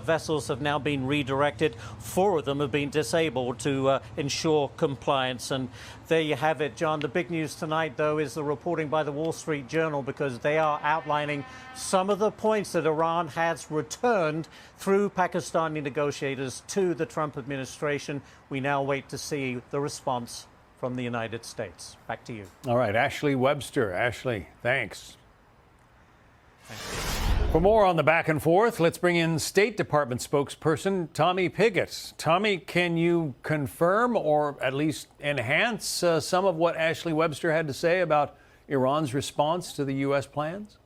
Vessels have now been redirected. 4 of them have been disabled to ensure compliance. And there you have it, John. The big news tonight, though, is the reporting by the Wall Street Journal, because they are outlining some of the points that Iran has returned through Pakistani negotiators to the Trump administration. We now wait to see the response from the United States. Back to you. All right, Ashley Webster. Ashley, thanks. For more on the back and forth, let's bring in State Department spokesperson Tommy Pigott. Tommy, can you confirm or at least enhance some of what Ashley Webster had to say about Iran's response to the U.S. plans?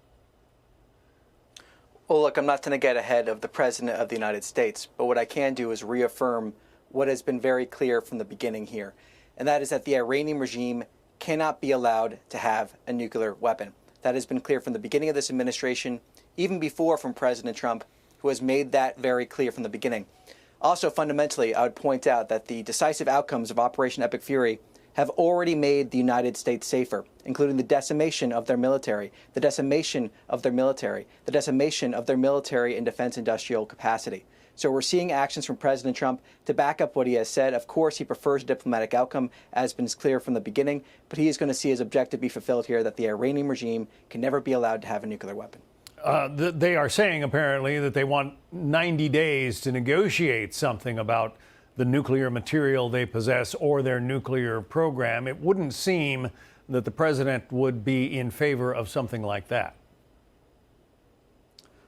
Well, look, I'm not going to get ahead of the President of the United States, but what I can do is reaffirm what has been very clear from the beginning here, and that is that the Iranian regime cannot be allowed to have a nuclear weapon. That has been clear from the beginning of this administration, even before from President Trump, who has made that very clear from the beginning. Also, fundamentally, I would point out that the decisive outcomes of Operation Epic Fury have already made the United States safer, including the decimation of their military, the decimation of their military and defense industrial capacity. So we're seeing actions from President Trump to back up what he has said. Of course, he prefers a diplomatic outcome, as has been clear from the beginning, but he is going to see his objective be fulfilled here, that the Iranian regime can never be allowed to have a nuclear weapon. They are saying, apparently, that they want 90 days to negotiate something about the nuclear material they possess or their nuclear program. It wouldn't seem that the president would be in favor of something like that.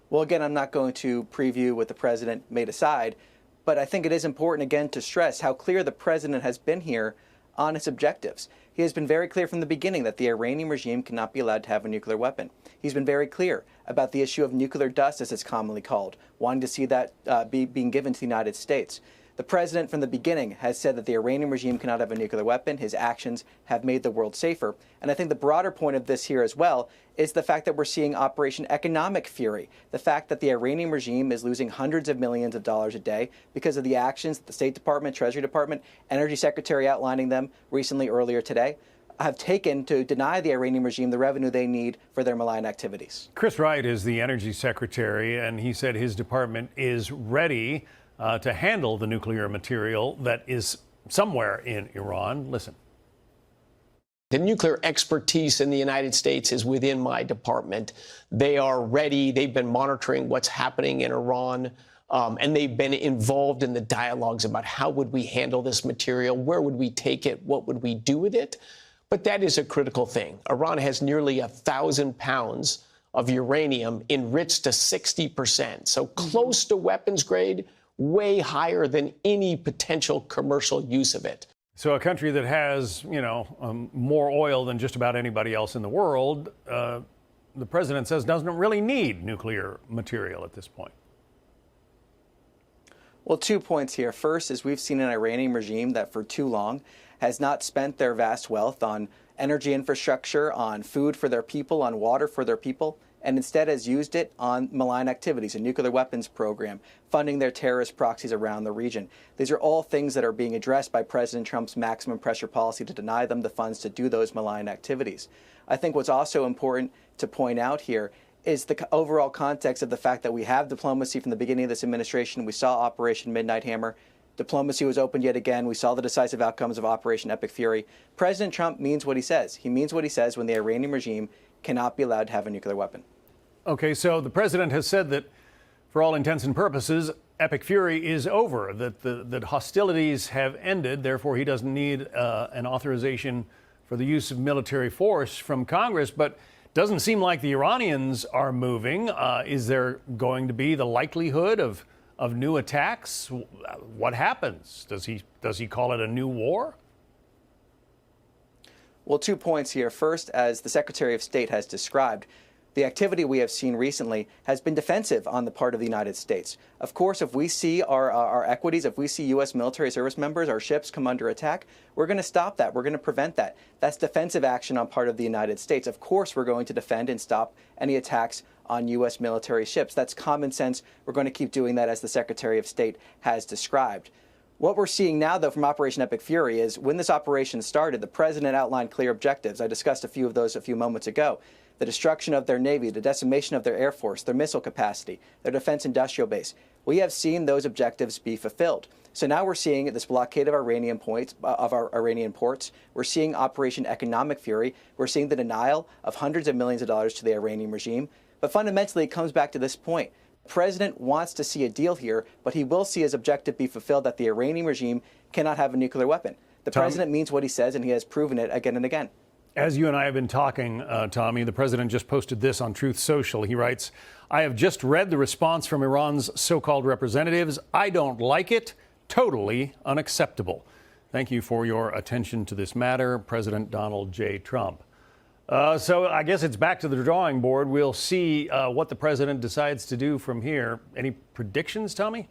Well, again, I'm not going to preview what the president made aside, but I think it is important, again, to stress how clear the president has been here on its objectives. He has been very clear from the beginning that the Iranian regime cannot be allowed to have a nuclear weapon. He's been very clear about the issue of nuclear dust, as it's commonly called, wanting to see that being given to the United States. The president from the beginning has said that the Iranian regime cannot have a nuclear weapon. His actions have made the world safer. And I think the broader point of this here as well is the fact that we're seeing Operation Economic Fury, the fact that the Iranian regime is losing hundreds of millions of dollars a day because of the actions that the State Department, Treasury Department, Energy Secretary outlining them recently earlier today, have taken to deny the Iranian regime the revenue they need for their malign activities. Chris Wright is the Energy Secretary, and he said his department is ready to handle the nuclear material that is somewhere in Iran. Listen. The nuclear expertise in the United States is within my department. They are ready. They've been monitoring what's happening in Iran, and they've been involved in the dialogues about how would we handle this material, where would we take it, what would we do with it. But that is a critical thing. Iran has nearly 1,000 pounds of uranium enriched to 60%, so close to weapons grade, way higher than any potential commercial use of it. So a country that has, more oil than just about anybody else in the world, the president says doesn't really need nuclear material at this point. Well, 2 points here. First is we've seen an Iranian regime that for too long has not spent their vast wealth on energy infrastructure, on food for their people, on water for their people, and instead has used it on malign activities, a nuclear weapons program, funding their terrorist proxies around the region. These are all things that are being addressed by President Trump's maximum pressure policy to deny them the funds to do those malign activities. I think what's also important to point out here is the overall context of the fact that we have diplomacy from the beginning of this administration. We saw Operation Midnight Hammer. Diplomacy was opened yet again. We saw the decisive outcomes of Operation Epic Fury. President Trump means what he says. He means what he says when the Iranian regime cannot be allowed to have a nuclear weapon. Okay, so the president has said that, for all intents and purposes, Epic Fury is over, that hostilities have ended. Therefore, he doesn't need an authorization for the use of military force from Congress. But doesn't seem like the Iranians are moving. Is there going to be the likelihood of new attacks? What happens? Does he call it a new war? Well, 2 points here. First, as the Secretary of State has described, the activity we have seen recently has been defensive on the part of the United States. Of course, if we see our equities, if we see U.S. military service members, our ships come under attack, we're going to stop that. We're going to prevent that. That's defensive action on part of the United States. Of course, we're going to defend and stop any attacks on U.S. military ships. That's common sense. We're going to keep doing that, as the Secretary of State has described. What we're seeing now, though, from Operation Epic Fury is when this operation started, the president outlined clear objectives. I discussed a few of those a few moments ago. the destruction of their Navy, the decimation of their Air Force, their missile capacity, their defense industrial base. We have seen those objectives be fulfilled. So now we're seeing this blockade of our Iranian ports. We're seeing Operation Economic Fury. We're seeing the denial of hundreds of millions of dollars to the Iranian regime. But fundamentally, it comes back to this point. The president wants to see a deal here, but he will see his objective be fulfilled that the Iranian regime cannot have a nuclear weapon. The president means what he says, and he has proven it again and again. As you and I have been talking, Tommy, the president just posted this on Truth Social. He writes, "I have just read the response from Iran's so-called representatives. I don't like it. Totally unacceptable. Thank you for your attention to this matter, President Donald J. Trump." So I guess it's back to the drawing board. We'll see what the president decides to do from here. Any predictions, Tommy?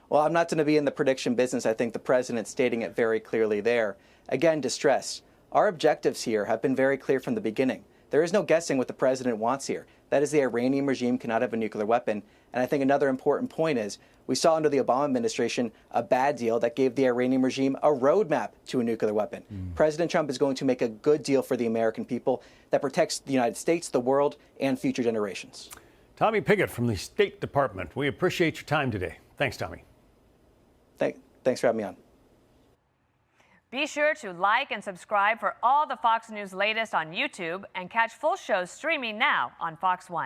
Well, I'm not going to be in the prediction business. I think the president's stating it very clearly there. Again, distress. Our objectives here have been very clear from the beginning. There is no guessing what the president wants here. That is, the Iranian regime cannot have a nuclear weapon. And I think another important point is we saw under the Obama administration a bad deal that gave the Iranian regime a roadmap to a nuclear weapon. President Trump is going to make a good deal for the American people that protects the United States, the world, and future generations. Tommy Pigott from the State Department. We appreciate your time today. Thanks, Tommy. Thanks for having me on. Be sure to like and subscribe for all the Fox News latest on YouTube and catch full shows streaming now on Fox One.